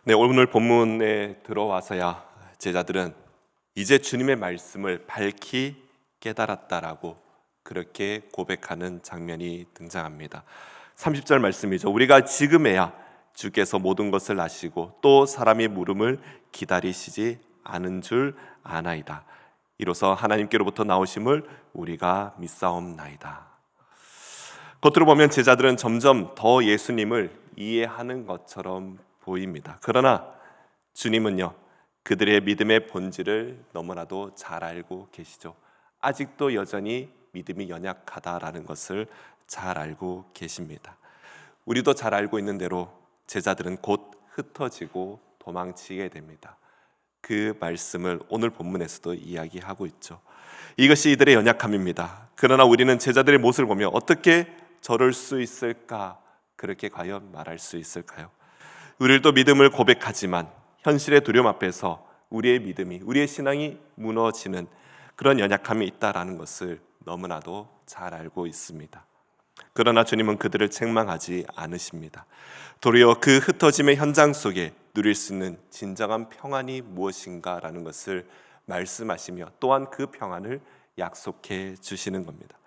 네, 오늘 본문에 들어와서야 제자들은 이제 주님의 말씀을 밝히 깨달았다라고 그렇게 고백하는 장면이 등장합니다. 30절 말씀이죠. 우리가 지금에야 주께서 모든 것을 아시고 또 사람의 물음을 기다리시지 않은 줄 아나이다. 이로써 하나님께로부터 나오심을 우리가 믿사옵나이다. 겉으로 보면 제자들은 점점 더 예수님을 이해하는 것처럼 보입니다. 그러나 주님은요, 그들의 믿음의 본질을 너무나도 잘 알고 계시죠. 아직도 여전히 믿음이 연약하다라는 것을 잘 알고 계십니다. 우리도 잘 알고 있는 대로 제자들은 곧 흩어지고 도망치게 됩니다. 그 말씀을 오늘 본문에서도 이야기하고 있죠. 이것이 이들의 연약함입니다. 그러나 우리는 제자들의 모습을 보며 어떻게 저럴 수 있을까? 그렇게 과연 말할 수 있을까요? 우리도 믿음을 고백하지만 현실의 두려움 앞에서 우리의 믿음이, 우리의 신앙이 무너지는 그런 연약함이 있다라는 것을 너무나도 잘 알고 있습니다. 그러나 주님은 그들을 책망하지 않으십니다. 도리어 그 흩어짐의 현장 속에 누릴 수 있는 진정한 평안이 무엇인가라는 것을 말씀하시며 또한 그 평안을 약속해 주시는 겁니다.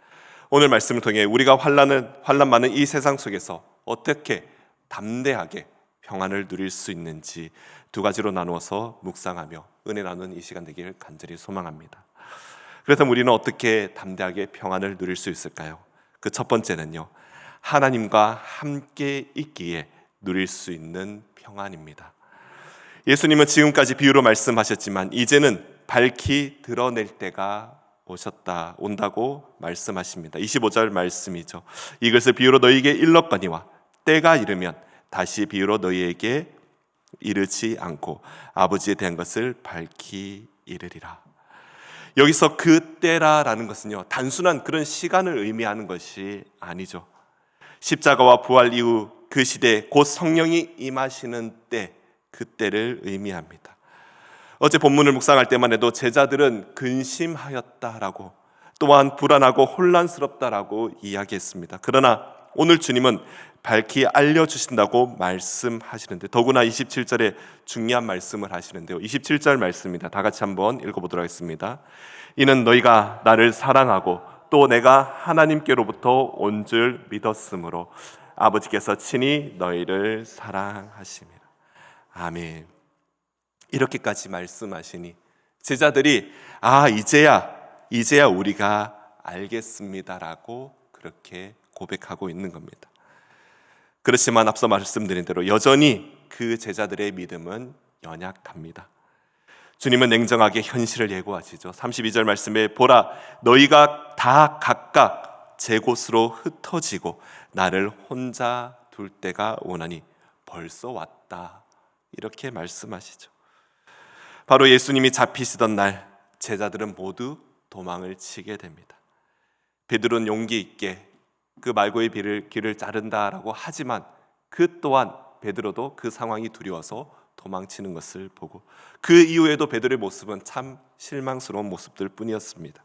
오늘 말씀을 통해 우리가 환난 많은 이 세상 속에서 어떻게 담대하게 평안을 누릴 수 있는지 두 가지로 나누어서 묵상하며 은혜 나누는 이 시간 되기를 간절히 소망합니다. 그래서 우리는 어떻게 담대하게 평안을 누릴 수 있을까요? 그 첫 번째는요, 하나님과 함께 있기에 누릴 수 있는 평안입니다. 예수님은 지금까지 비유로 말씀하셨지만 이제는 밝히 드러낼 때가 온다고 말씀하십니다. 25절 말씀이죠. 이것을 비유로 너희에게 일렀거니와 때가 이르면 다시 비유로 너희에게 이르지 않고 아버지에 대한 것을 밝히 이르리라. 여기서 그 때라라는 것은요, 단순한 그런 시간을 의미하는 것이 아니죠. 십자가와 부활 이후 그 시대, 곧 성령이 임하시는 때, 그 때를 의미합니다. 어제 본문을 묵상할 때만 해도 제자들은 근심하였다라고, 또한 불안하고 혼란스럽다라고 이야기했습니다. 그러나 오늘 주님은 밝히 알려주신다고 말씀하시는데, 더구나 27절에 중요한 말씀을 하시는데요. 27절 말씀입니다. 다 같이 한번 읽어보도록 하겠습니다. 이는 너희가 나를 사랑하고 또 내가 하나님께로부터 온 줄 믿었으므로 아버지께서 친히 너희를 사랑하심이라. 아멘. 이렇게까지 말씀하시니 제자들이 이제야 우리가 알겠습니다라고 그렇게 고백하고 있는 겁니다. 그렇지만 앞서 말씀드린 대로 여전히 그 제자들의 믿음은 연약합니다. 주님은 냉정하게 현실을 예고하시죠. 32절 말씀에 보라, 너희가 다 각각 제 곳으로 흩어지고 나를 혼자 둘 때가 오나니 벌써 왔다, 이렇게 말씀하시죠. 바로 예수님이 잡히시던 날 제자들은 모두 도망을 치게 됩니다. 베드로는 용기 있게 그 말고의 길을 자른다라고 하지만 그 또한 베드로도 그 상황이 두려워서 도망치는 것을 보고 그 이후에도 베드로의 모습은 참 실망스러운 모습들 뿐이었습니다.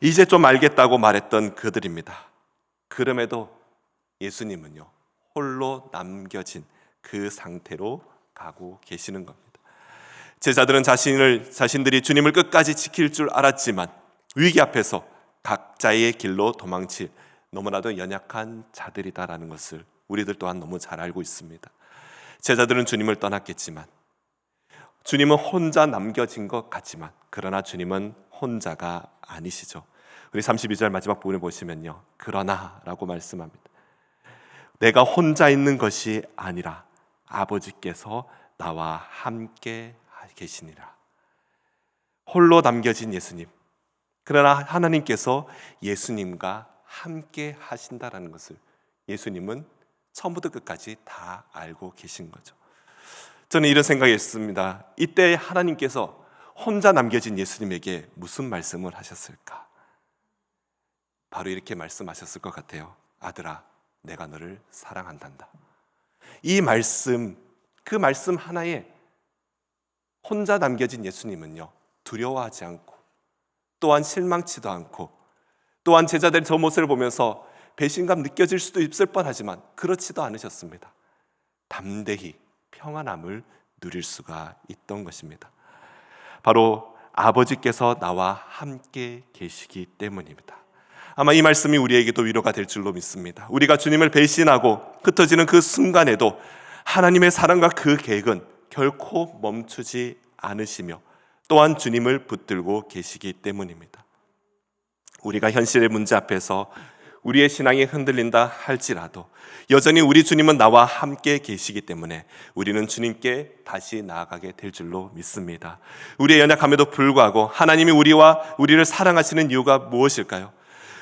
이제 좀 알겠다고 말했던 그들입니다. 그럼에도 예수님은요, 홀로 남겨진 그 상태로 가고 계시는 겁니다. 제자들은 자신들이 주님을 끝까지 지킬 줄 알았지만 위기 앞에서 각자의 길로 도망칠 너무나도 연약한 자들이다라는 것을 우리들 또한 너무 잘 알고 있습니다. 제자들은 주님을 떠났겠지만 주님은 혼자 남겨진 것 같지만 그러나 주님은 혼자가 아니시죠. 우리 32절 마지막 부분을 보시면요, 그러나라고 말씀합니다. 내가 혼자 있는 것이 아니라 아버지께서 나와 함께 계시니라. 홀로 남겨진 예수님, 그러나 하나님께서 예수님과 함께 하신다라는 것을 예수님은 처음부터 끝까지 다 알고 계신 거죠. 저는 이런 생각이 있습니다. 이때 하나님께서 혼자 남겨진 예수님에게 무슨 말씀을 하셨을까? 바로 이렇게 말씀하셨을 것 같아요. 아들아, 내가 너를 사랑한단다. 이 말씀, 그 말씀 하나에 혼자 남겨진 예수님은요, 두려워하지 않고 또한 실망치도 않고 또한 제자들의 저 모습을 보면서 배신감 느껴질 수도 있을 뻔하지만 그렇지도 않으셨습니다. 담대히 평안함을 누릴 수가 있던 것입니다. 바로 아버지께서 나와 함께 계시기 때문입니다. 아마 이 말씀이 우리에게도 위로가 될 줄로 믿습니다. 우리가 주님을 배신하고 흩어지는 그 순간에도 하나님의 사랑과 그 계획은 결코 멈추지 않으시며 또한 주님을 붙들고 계시기 때문입니다. 우리가 현실의 문제 앞에서 우리의 신앙이 흔들린다 할지라도 여전히 우리 주님은 나와 함께 계시기 때문에 우리는 주님께 다시 나아가게 될 줄로 믿습니다. 우리의 연약함에도 불구하고 하나님이 우리를 사랑하시는 이유가 무엇일까요?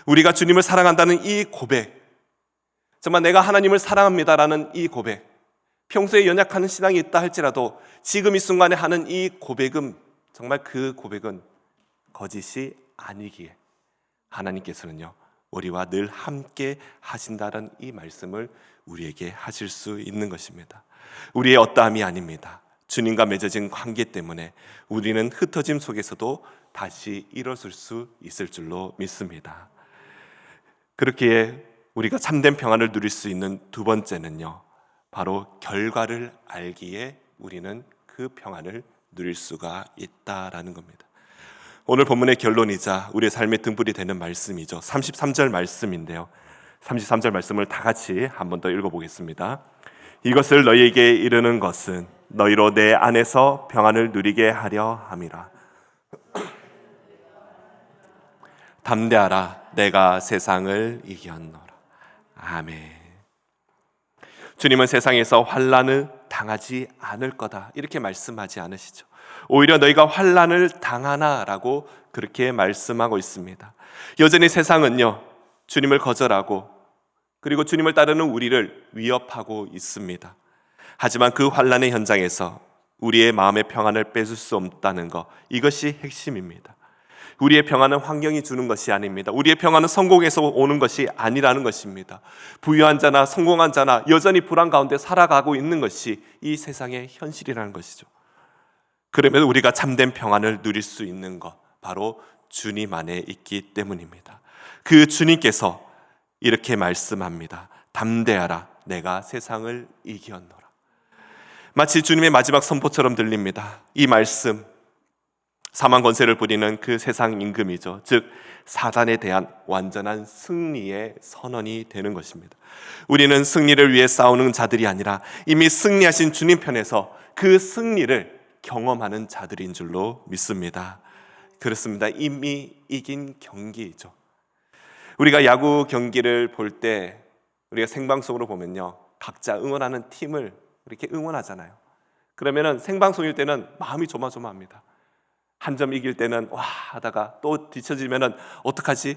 우리가 주님을 사랑한다는 이 고백, 정말 내가 하나님을 사랑합니다라는 이 고백, 평소에 연약한 신앙이 있다 할지라도 지금 이 순간에 하는 이 고백은 정말 그 고백은 거짓이 아니기에 하나님께서는요 우리와 늘 함께 하신다는 이 말씀을 우리에게 하실 수 있는 것입니다. 우리의 어떠함이 아닙니다. 주님과 맺어진 관계 때문에 우리는 흩어짐 속에서도 다시 일어설 수 있을 줄로 믿습니다. 그렇기에 우리가 참된 평안을 누릴 수 있는 두 번째는요 바로 결과를 알기에 우리는 그 평안을 누릴 수가 있다라는 겁니다. 오늘 본문의 결론이자 우리의 삶의 등불이 되는 말씀이죠. 33절 말씀인데요. 33절 말씀을 다 같이 한 번 더 읽어보겠습니다. 이것을 너희에게 이르는 것은 너희로 내 안에서 평안을 누리게 하려 함이라. 담대하라, 내가 세상을 이겼노라. 아멘. 주님은 세상에서 환난을 당하지 않을 거다 이렇게 말씀하지 않으시죠. 오히려 너희가 환난을 당하나라고 그렇게 말씀하고 있습니다. 여전히 세상은요 주님을 거절하고 그리고 주님을 따르는 우리를 위협하고 있습니다. 하지만 그 환난의 현장에서 우리의 마음의 평안을 뺏을 수 없다는 것, 이것이 핵심입니다. 우리의 평안은 환경이 주는 것이 아닙니다. 우리의 평안은 성공에서 오는 것이 아니라는 것입니다. 부유한 자나 성공한 자나 여전히 불안 가운데 살아가고 있는 것이 이 세상의 현실이라는 것이죠. 그러면 우리가 참된 평안을 누릴 수 있는 것, 바로 주님 안에 있기 때문입니다. 그 주님께서 이렇게 말씀합니다. 담대하라, 내가 세상을 이겼노라. 마치 주님의 마지막 선포처럼 들립니다. 이 말씀, 사망 권세를 부리는 그 세상 임금이죠. 즉 사단에 대한 완전한 승리의 선언이 되는 것입니다. 우리는 승리를 위해 싸우는 자들이 아니라 이미 승리하신 주님 편에서 그 승리를 경험하는 자들인 줄로 믿습니다. 그렇습니다. 이미 이긴 경기이죠. 우리가 야구 경기를 볼 때 우리가 생방송으로 보면요 각자 응원하는 팀을 이렇게 응원하잖아요. 그러면은 생방송일 때는 마음이 조마조마합니다. 한 점 이길 때는 와 하다가 또 뒤처지면은 어떡하지?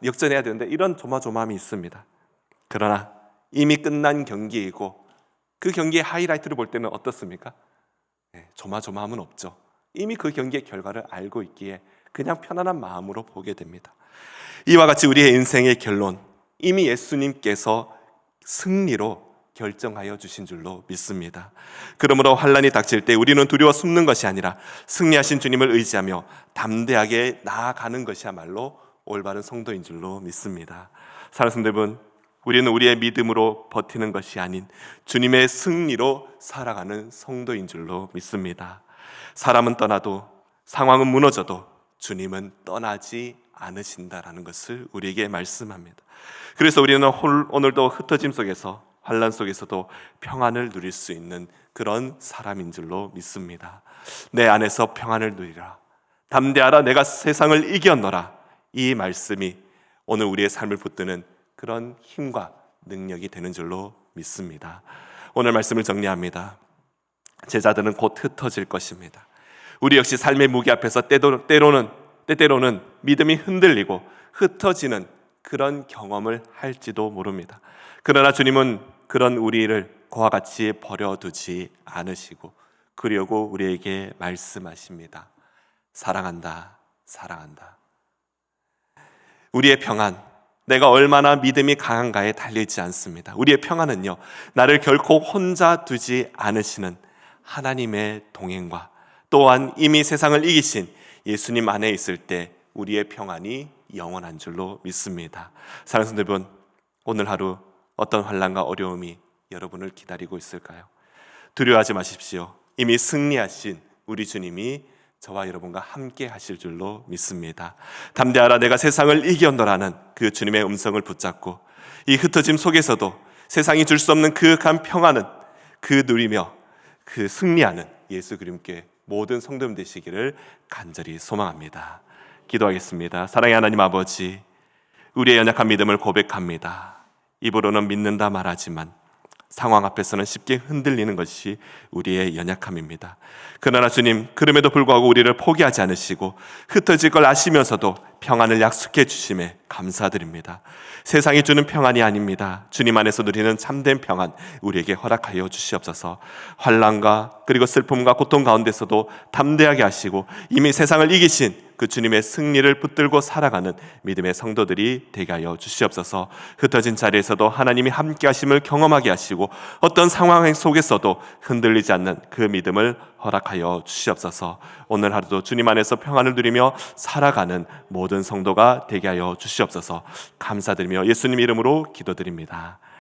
역전해야 되는데 이런 조마조마함이 있습니다. 그러나 이미 끝난 경기이고 그 경기의 하이라이트를 볼 때는 어떻습니까? 조마조마함은 없죠. 이미 그 경기의 결과를 알고 있기에 그냥 편안한 마음으로 보게 됩니다. 이와 같이 우리의 인생의 결론, 이미 예수님께서 승리로 결정하여 주신 줄로 믿습니다. 그러므로 환난이 닥칠 때 우리는 두려워 숨는 것이 아니라 승리하신 주님을 의지하며 담대하게 나아가는 것이야말로 올바른 성도인 줄로 믿습니다. 사랑하는 성도 여러분, 우리는 우리의 믿음으로 버티는 것이 아닌 주님의 승리로 살아가는 성도인 줄로 믿습니다. 사람은 떠나도 상황은 무너져도 주님은 떠나지 않으신다라는 것을 우리에게 말씀합니다. 그래서 우리는 오늘도 흩어짐 속에서 환난 속에서도 평안을 누릴 수 있는 그런 사람인 줄로 믿습니다. 내 안에서 평안을 누리라. 담대하라, 내가 세상을 이겼노라. 이 말씀이 오늘 우리의 삶을 붙드는 그런 힘과 능력이 되는 줄로 믿습니다. 오늘 말씀을 정리합니다. 제자들은 곧 흩어질 것입니다. 우리 역시 삶의 무게 앞에서 때때로는 믿음이 흔들리고 흩어지는 그런 경험을 할지도 모릅니다. 그러나 주님은 그런 우리를 그와 같이 버려두지 않으시고 그려고 우리에게 말씀하십니다. 사랑한다, 사랑한다. 우리의 평안, 내가 얼마나 믿음이 강한가에 달리지 않습니다. 우리의 평안은요, 나를 결코 혼자 두지 않으시는 하나님의 동행과 또한 이미 세상을 이기신 예수님 안에 있을 때 우리의 평안이 영원한 줄로 믿습니다. 사랑하는 여러분, 오늘 하루 어떤 환난과 어려움이 여러분을 기다리고 있을까요? 두려워하지 마십시오. 이미 승리하신 우리 주님이 저와 여러분과 함께 하실 줄로 믿습니다. 담대하라 내가 세상을 이겼노라는 그 주님의 음성을 붙잡고 이 흩어짐 속에서도 세상이 줄 수 없는 그 간 평안은 그 누리며 그 승리하는 예수 그리스도께 모든 성도님 되시기를 간절히 소망합니다. 기도하겠습니다. 사랑의 하나님 아버지, 우리의 연약한 믿음을 고백합니다. 입으로는 믿는다 말하지만 상황 앞에서는 쉽게 흔들리는 것이 우리의 연약함입니다. 그러나 주님, 그럼에도 불구하고 우리를 포기하지 않으시고 흩어질 걸 아시면서도 평안을 약속해 주심에 감사드립니다. 세상이 주는 평안이 아닙니다. 주님 안에서 누리는 참된 평안 우리에게 허락하여 주시옵소서. 환난과 그리고 슬픔과 고통 가운데서도 담대하게 하시고 이미 세상을 이기신 그 주님의 승리를 붙들고 살아가는 믿음의 성도들이 되게 하여 주시옵소서. 흩어진 자리에서도 하나님이 함께 하심을 경험하게 하시고 어떤 상황 속에서도 흔들리지 않는 그 믿음을 허락하여 주시옵소서. 오늘 하루도 주님 안에서 평안을 누리며 살아가는 모든 성도가 되게 하여 주시옵소서. 감사드리며 예수님 이름으로 기도드립니다.